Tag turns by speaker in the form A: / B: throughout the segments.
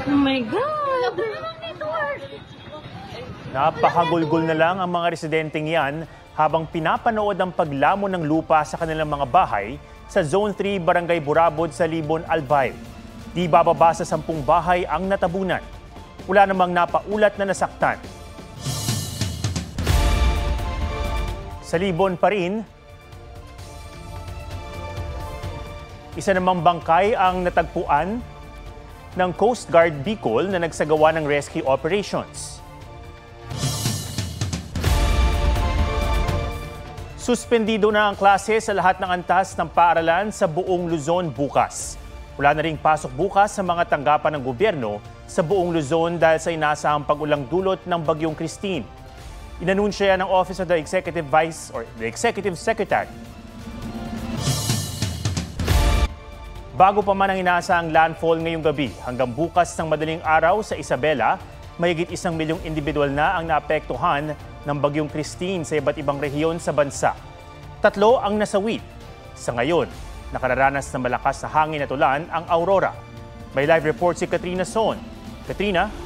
A: Oh my God!
B: Napakagulgol na lang ang mga residenteng yan habang pinapanood ang paglamon ng lupa sa kanilang mga bahay sa Zone 3, Barangay Burabod sa Libon, Albay. Di bababa sa 10 bahay ang natabunan. Wala namang napaulat na nasaktan. Sa Libon pa rin, isa namang bangkay ang natagpuan ng Coast Guard Bicol na nagsagawa ng rescue operations. Suspendido na ang klase sa lahat ng antas ng paaralan sa buong Luzon bukas. Wala na ring pasok bukas sa mga tanggapan ng gobyerno sa buong Luzon dahil sa inasahang pag-ulang dulot ng Bagyong Christine. Inanunsya yan ng Office of the Executive Vice or the Executive Secretary. Bago pa man ang inaasahang landfall ngayong gabi, hanggang bukas ng madaling araw sa Isabela, mahigit 1 milyong individual na ang naapektuhan ng Bagyong Christine sa iba't ibang rehiyon sa bansa. 3 ang nasawi. Sa ngayon, nakararanas ng malakas na hangin at ulan ang Aurora. May live report si Katrina Son. Katrina?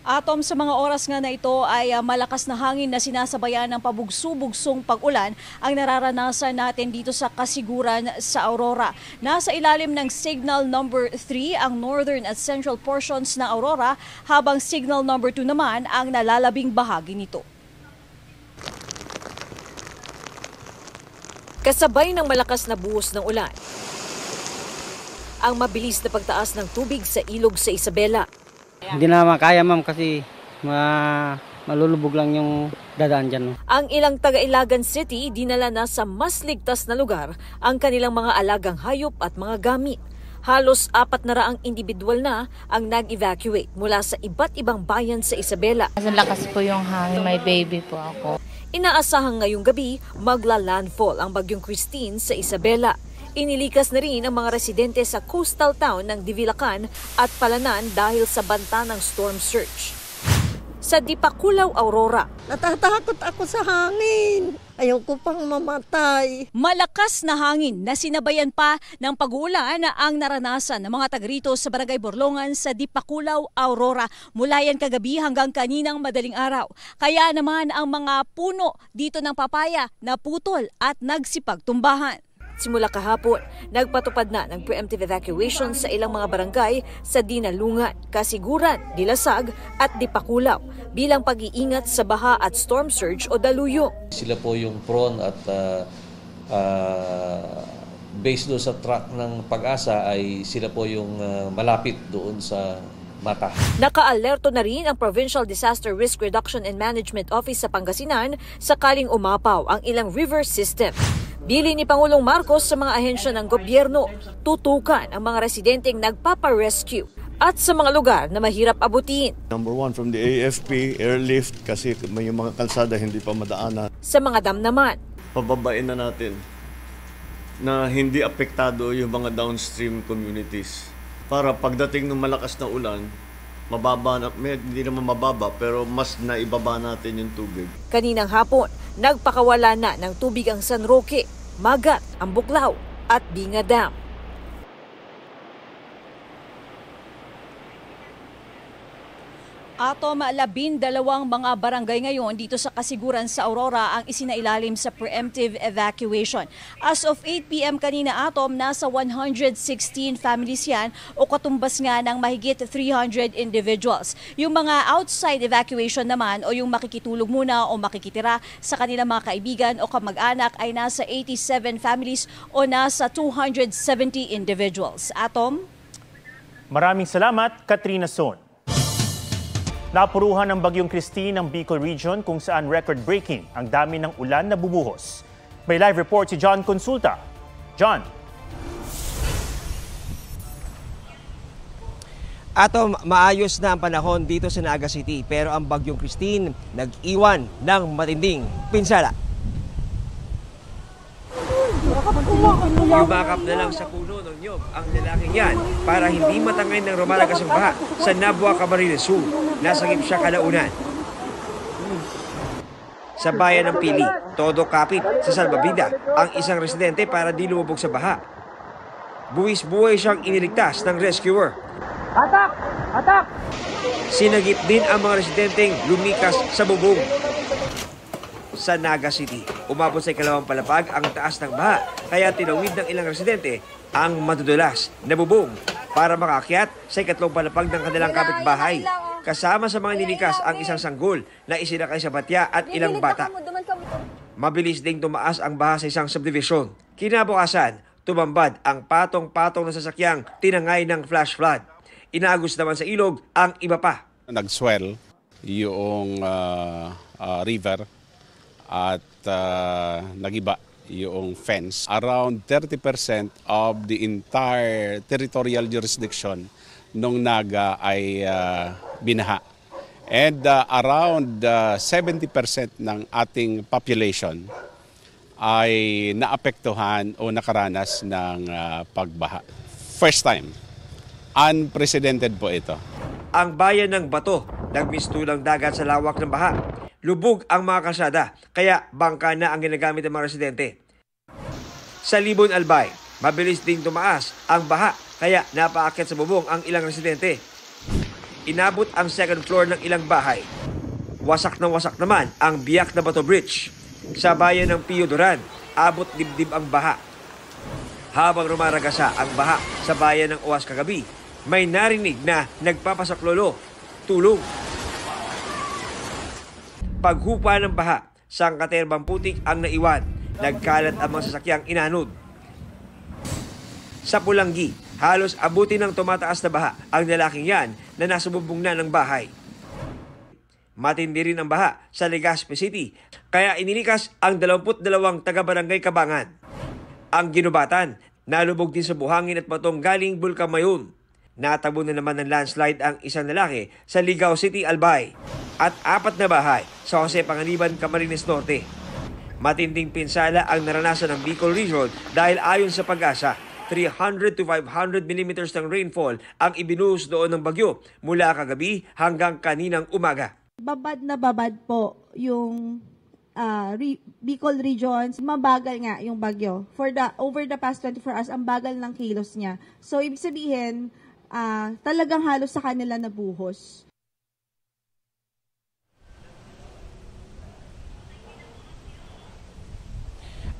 C: Atom, sa mga oras nga na ito ay malakas na hangin na sinasabayan ng pabugso-bugsong pag-ulan ang nararanasan natin dito sa Kasiguran sa Aurora. Nasa ilalim ng Signal Number 3 ang northern at central portions ng Aurora, habang Signal Number 2 naman ang nalalabing bahagi nito. Kasabay ng malakas na buhos ng ulan, ang mabilis na pagtaas ng tubig sa ilog sa Isabela.
D: Hindi na makaya, ma'am, kasi malulubog lang yung dadaan dyan.
C: Ang ilang taga-Ilagan City dinala na sa mas ligtas na lugar ang kanilang mga alagang hayop at mga gamit. Halos 400 individual na ang nag-evacuate mula sa iba't ibang bayan sa Isabela.
A: Ang lakas po yung hangin, may baby po ako.
C: Inaasahang ngayong gabi magla-landfall ang Bagyong Christine sa Isabela. Inilikas na rin ang mga residente sa coastal town ng Divilacan at Palanan dahil sa banta ng storm surge. Sa Dipakulaw, Aurora,
E: natatakot ako sa hangin. Ayoko pang mamatay.
C: Malakas na hangin na sinabayan pa ng pag-uulan ang naranasan ng mga taga rito sa Barangay Borlongan sa Dipakulaw, Aurora. Mula yan kagabi hanggang kaninang madaling araw. Kaya naman ang mga puno dito ng papaya naputol at nagsipagtumbahan. Simula kahapon, nagpatupad na ng preemptive evacuation sa ilang mga barangay sa Dinalungan, Kasiguran, Dilasag at Dipakulaw bilang pag-iingat sa baha at storm surge o daluyong.
F: Sila po yung prone at based doon sa track ng Pag-asa ay sila po yung malapit doon sa mata.
C: Naka-alerto na rin ang Provincial Disaster Risk Reduction and Management Office sa Pangasinan sakaling umapaw ang ilang river system. Bili ni Pangulong Marcos sa mga ahensya ng gobyerno, tutukan ang mga residenteng nagpapa-rescue at sa mga lugar na mahirap abutin.
G: Number 1 from the AFP, airlift kasi may mga kalsada hindi pa madaanan.
C: Sa mga dam naman,
G: Pababain na natin na hindi apektado yung mga downstream communities. Para pagdating ng malakas na ulan, mababa na, hindi naman mababa pero mas naibaba natin yung tubig.
C: Kaninang hapon, nagpakawala na ng tubig ang San Roque, Magat, ang Buklaw at Binga Dam. Atom, 12 mga barangay ngayon dito sa Kasiguran sa Aurora ang isinailalim sa preemptive evacuation. As of 8 p.m. kanina, Atom, nasa 116 families yan o katumbas nga ng mahigit 300 individuals. Yung mga outside evacuation naman o yung makikitulog muna o makikitira sa kanilang mga kaibigan o kamag-anak ay nasa 87 families o nasa 270 individuals. Atom?
B: Maraming salamat, Katrina Son. Napuruhan ng Bagyong Christine ang Bicol Region kung saan record-breaking ang dami ng ulan na bumuhos. May live report si John Consulta. John.
H: Atom, maayos na ang panahon dito sa Naga City pero ang Bagyong Christine nag-iwan ng matinding pinsala. Yumakap na lang sa puno ng nyog ang lalaking yan para hindi matangay ng rumalagas ang baha sa Nabua, Camarines Sur. Nasagip siya kalaunan. Sa bayan ng Pili, todo kapit sa salbabida ang isang residente para di lumubog sa baha. buwis-buhay siyang iniligtas ng rescuer. Atak! Atak! Sinagip din ang mga residenteng lumikas sa bubong. Sa Naga City, umabot sa ikalawang palapag ang taas ng baha, kaya tinawid ng ilang residente ang madudulas na bubong para makaakyat sa ikatlong palapag ng kanilang kapitbahay. Kasama sa mga nilikas ang isang sanggol na isinakay sa batya at ilang bata. Mabilis ding tumaas ang baha sa isang subdivision. Kinabukasan, tumambad ang patong-patong na sasakyang tinangay ng flash flood. Inagos naman sa ilog ang iba pa.
I: Nag-swell yung river at nagiba yung fence. Around 30% of the entire territorial jurisdiction ng Naga ay binaha. And around 70% ng ating population ay naapektuhan o nakaranas ng pagbaha. First time, unprecedented po ito.
H: Ang bayan ng Bato, nagmistulang dagat sa lawak ng baha. Lubog ang mga kasada, kaya bangka na ang ginagamit ng mga residente. Sa Libon Albay, mabilis ding tumaas ang baha, kaya napaakyat sa bubong ang ilang residente. Inabot ang second floor ng ilang bahay. Wasak naman ang biyak na Bato Bridge. Sa bayan ng Pio Duran, abot dibdib ang baha. Habang rumaragasa ang baha sa bayan ng Uwas kagabi, may narinig na nagpapasaklolo, tulong. Paghupa ng baha, sangkaterbang putik ang naiwan. Nagkalat ang mga sasakyang inanod. Sa Pulanggi, halos abutin ng tumataas na baha ang lalaking yan na nasa bubong na ng bahay. Matindi rin ang baha sa Legazpi City, kaya inilikas ang 22 taga-barangay Kabangan. Ang Ginubatan, nalubog din sa buhangin at batong galing Bulkan Mayon. Natabo na naman ng landslide ang isang lalaki sa Ligao City, Albay. At 4 na bahay sa Jose Panganiban, Camarines Norte. Matinding pinsala ang naranasan ng Bicol Region dahil ayon sa Pag-asa, 300 to 500 millimeters ng rainfall ang ibinuhos doon ng bagyo mula kagabi hanggang kaninang umaga.
J: Babad na babad po yung Bicol Regions. Mabagal nga yung bagyo. Over the past 24 hours, ang bagal ng kilos niya. So, ibig sabihin, talagang halos sa kanila nabuhos.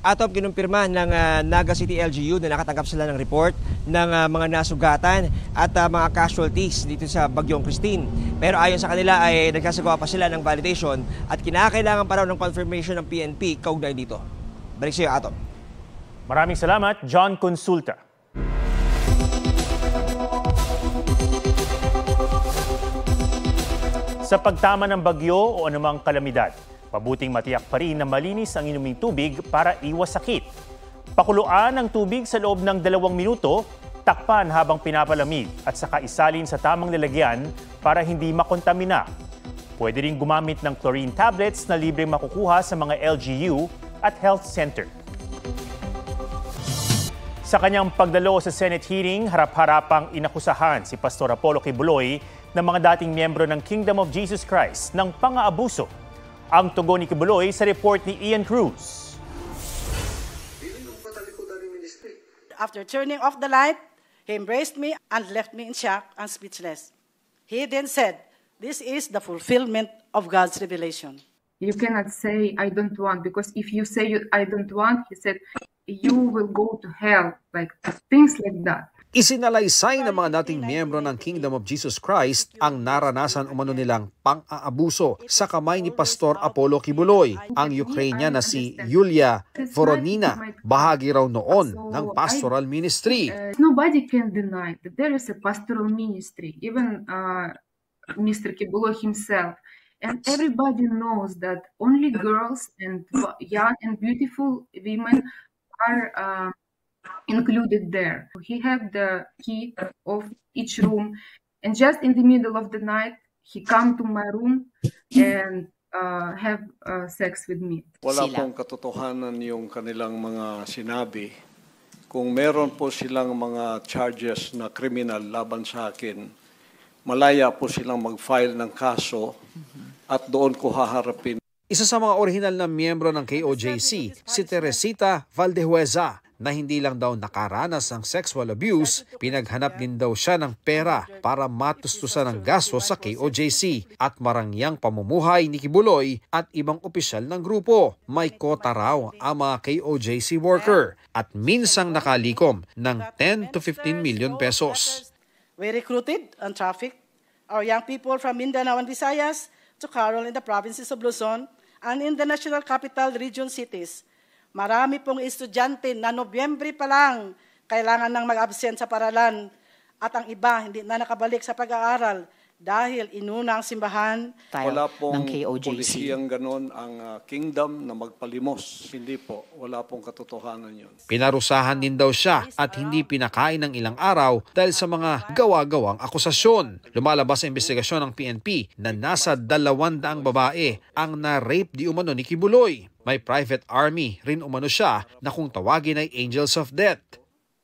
H: Atop kinumpirma ng Naga City LGU na nakatanggap sila ng report ng mga nasugatan at mga casualties dito sa Bagyong Christine. Pero ayon sa kanila ay nagkasagawa pa sila ng validation at kinakailangan pa raw ng confirmation ng PNP kaugnay dito. Balik sa iyo, Atop.
B: Maraming salamat, John Consulta. Sa pagtama ng bagyo o anumang kalamidad, mabuting matiyak pa rin na malinis ang inuming tubig para iwas sakit. Pakuluan ang tubig sa loob ng 2 minuto, takpan habang pinapalamig at saka isalin sa tamang lalagyan para hindi makontamina. Pwede rin gumamit ng chlorine tablets na libre makukuha sa mga LGU at health center. Sa kanyang pagdalo sa Senate hearing, harap-harapang inakusahan si Pastor Apollo Kibuloy ng mga dating miyembro ng Kingdom of Jesus Christ ng pang-aabuso. Ang tugon ni Kibuloy sa report ni Ian Cruz.
K: After turning off the light, he embraced me and left me in shock and speechless. He then said, "This is the fulfillment of God's revelation."
L: You cannot say, "I don't want," because if you say, "I don't want," he said, "you will go to hell," like things like that.
M: Isinalaysay ng mga dating miyembro ng Kingdom of Jesus Christ ang naranasan umano nilang pang-aabuso sa kamay ni Pastor Apollo Kibuloy, ang Ukrainian na si Yulia Voronina, bahagi raw noon ng pastoral ministry.
L: Nobody can deny that there is a pastoral ministry, even Mr. Kibuloy himself. And everybody knows that only girls and young and beautiful women are included there. He had the key of each room, and just in the middle of the night, he come to my room and have sex with me.
N: Wala pong katotohanan yung kanilang mga sinabi. Kung meron po silang mga charges na criminal laban sa akin, malaya po silang mag-file ng kaso at doon ko haharapin.
M: Isa sa mga orihinal na miyembro ng KOJC, si Teresita Valdehueza, na hindi lang daw nakaranas ng sexual abuse, pinaghanap din daw siya ng pera para matustusan ng gasto sa KOJC at marangyang pamumuhay ni Kibuloy at ibang opisyal ng grupo. May kota raw ang mga KOJC worker at minsang nakalikom ng 10 to 15 million pesos.
K: We recruited and trafficked our young people from Mindanao and Visayas to Carol in the provinces of Luzon and in the National Capital Region cities. Marami pong estudyante na Nobyembre pa lang kailangan nang mag-absent sa paralan at ang iba hindi na nakabalik sa pag-aaral dahil inuna ang simbahan.
N: Wala pong polisiyang ganon ang kingdom na magpalimos. Hindi po. Wala pong katotohanan yun.
M: Pinarusahan din daw siya at hindi pinakain ng ilang araw dahil sa mga gawa-gawang akusasyon. Lumalabas sa investigasyon ng PNP na nasa 200 babae ang na-rape di umano ni Kibuloy. May private army rin umano siya na kung tawagin ay Angels of Death.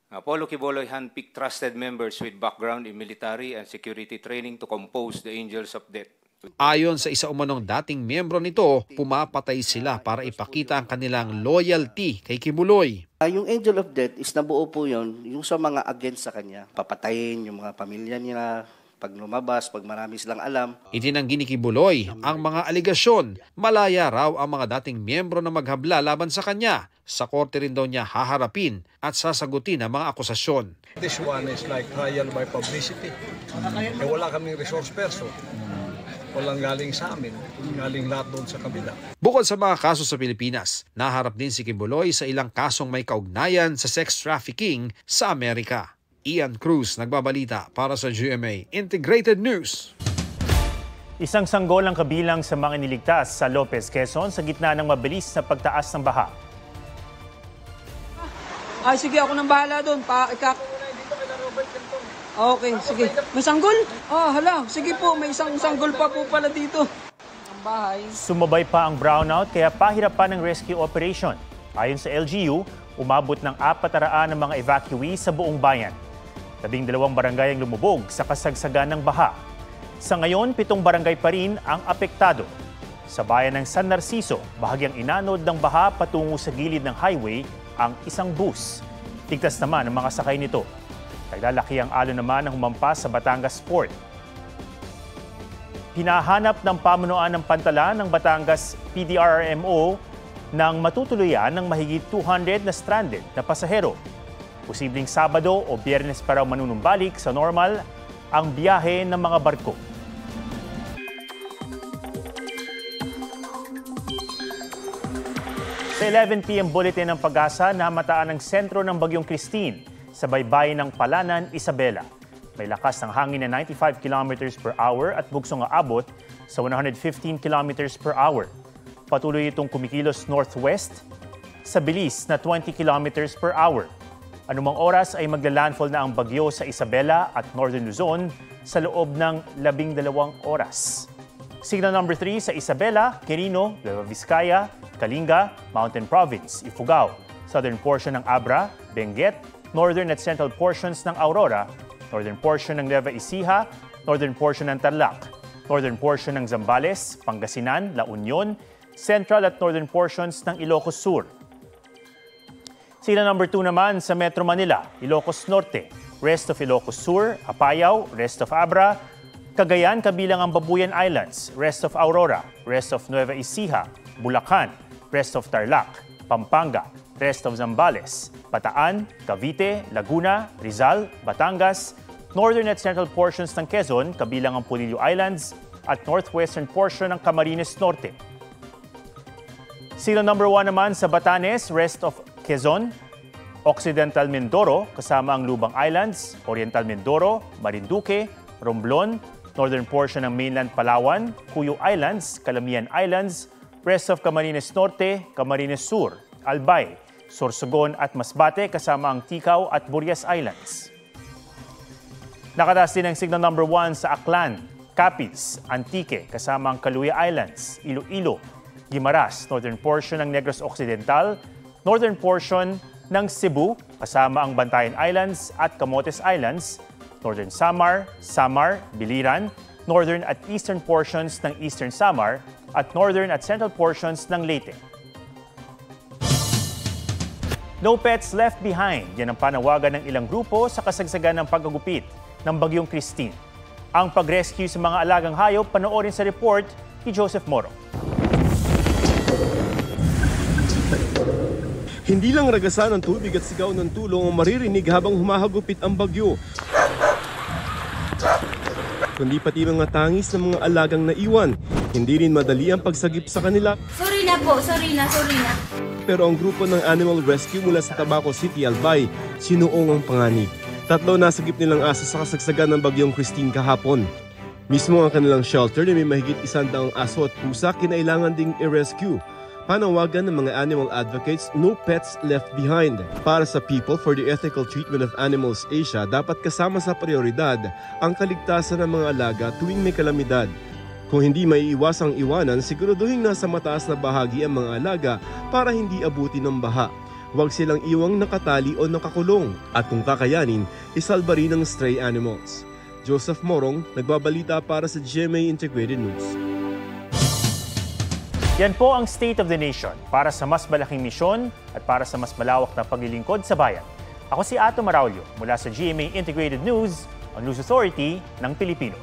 O: Apollo Kibuloy handpicked trusted members with background in military and security training to compose the Angels of Death.
M: Ayon sa isa umanong dating miyembro nito, pumapatay sila para ipakita ang kanilang loyalty kay Kibuloy.
P: Yung Angel of Death is nabuo po yun, yung sa mga against sa kanya. Papatayin yung mga pamilya niya, pag lumabas, pag marami silang alam.
M: Itinanggi ni Kibuloy ang mga aligasyon. Malaya raw ang mga dating miyembro na maghabla laban sa kanya. Sa korte rin daw niya haharapin at sasagutin ang mga akusasyon.
N: This one is like trial by publicity. Wala kaming resource person. Walang galing sa amin. Galing lahat doon sa kabila.
M: Bukod sa mga kaso sa Pilipinas, naharap din si Kibuloy sa ilang kasong may kaugnayan sa sex trafficking sa Amerika. Ian Cruz, nagbabalita para sa GMA Integrated News.
B: Isang sanggol ang kabilang sa mga niligtas sa Lopez, Quezon sa gitna ng mabilis na pagtaas ng baha.
Q: Ay, sige, ako nang bahala doon. Okay, sige. May sanggol? Hala. Sige po, may isang sanggol pa po pala dito. Ang bahay.
B: Sumabay pa ang brownout kaya pahirapan ng rescue operation. Ayon sa LGU, umabot ng 400 ng mga evacuees sa buong bayan. 12 barangay ang lumubog sa kasagsagan ng baha. Sa ngayon, 7 barangay pa rin ang apektado. Sa bayan ng San Narciso, bahagyang inanod ng baha patungo sa gilid ng highway ang isang bus. Ligtas naman ang mga sakay nito. Naglalaki ang alon naman ng humampas sa Batangas Port. Hinahanap ng pamunuan ng Pantala ng Batangas PDRRMO ng matutuluyan ng mahigit 200 na stranded na pasahero. Posibleng Sabado o Biyernes pa raw manunumbalik sa normal ang biyahe ng mga barko. Sa 11 p.m. bulletin ng Pag-asa, namataan ang sentro ng Bagyong Christine sa baybayin ng Palanan, Isabela. May lakas ng hangin na 95 km per hour at bugsong aabot sa 115 km per hour. Patuloy itong kumikilos northwest sa bilis na 20 km per hour. Anumang oras ay magla-landfall na ang bagyo sa Isabela at Northern Luzon sa loob ng 12 oras. Signal number 3 sa Isabela, Quirino, Nueva Vizcaya, Kalinga, Mountain Province, Ifugao, southern portion ng Abra, Benguet, northern at central portions ng Aurora, northern portion ng Nueva Ecija, northern portion ng Tarlac, northern portion ng Zambales, Pangasinan, La Union, central at northern portions ng Ilocos Sur. Signal number 2 naman sa Metro Manila, Ilocos Norte, rest of Ilocos Sur, Apayao, rest of Abra, Cagayan kabilang ang Babuyan Islands, rest of Aurora, rest of Nueva Ecija, Bulacan, rest of Tarlac, Pampanga, rest of Zambales, Bataan, Cavite, Laguna, Rizal, Batangas, northern at central portions ng Quezon kabilang ang Pulilio Islands at northwestern portion ng Camarines Norte. Signal number 1 naman sa Batanes, rest of Quezon, Occidental Mindoro kasama ang Lubang Islands, Oriental Mindoro, Marinduque, Romblon, northern portion ng mainland Palawan, Cuyo Islands, Calamian Islands, rest of Camarines Norte, Camarines Sur, Albay, Sorsogon at Masbate kasama ang Ticao at Burias Islands. Nakataas din ang signal number 1 sa Aklan, Capiz, Antique kasama ang Caluya Islands, Iloilo, Guimaras, northern portion ng Negros Occidental, northern portion ng Cebu kasama ang Bantayan Islands at Camotes Islands, northern Samar, Biliran, northern at eastern portions ng Eastern Samar at northern at central portions ng Leyte. No Pets Left Behind, yan ang panawagan ng ilang grupo sa kasagsagan ng paggagupit ng Bagyong Christine. Ang pag-rescue sa mga alagang hayop, panoorin sa report ni Joseph Morong.
R: Hindi lang ragasan ng tubig at sigaw ng tulong ang maririnig habang humahagupit ang bagyo, kundi pati mga tangis ng mga alagang naiwan. Hindi rin madali ang pagsagip sa kanila.
S: Sorry na po, sorry na.
R: Pero ang grupo ng Animal Rescue mula sa Tabaco City, Albay, sinuong ang panganib. 3 nasagip nilang aso sa kasagsagan ng Bagyong Christine kahapon. Mismo ang kanilang shelter na may mahigit 100 aso at pusa kinailangan ding i-rescue. Panawagan ng mga animal advocates, No Pets Left Behind. Para sa People for the Ethical Treatment of Animals Asia, dapat kasama sa prioridad ang kaligtasan ng mga alaga tuwing may kalamidad. Kung hindi maiiwasang iwanan, siguraduhin nasa mataas na bahagi ang mga alaga para hindi abutin ng baha. Huwag silang iwang nakatali o nakakulong at kung kakayanin, isalba rin ng stray animals. Joseph Morong, nagbabalita para sa GMA Integrated News.
B: Yan po ang State of the Nation para sa mas malaking misyon at para sa mas malawak na paglilingkod sa bayan. Ako si Ato Maraulio mula sa GMA Integrated News, ang News Authority ng Pilipino.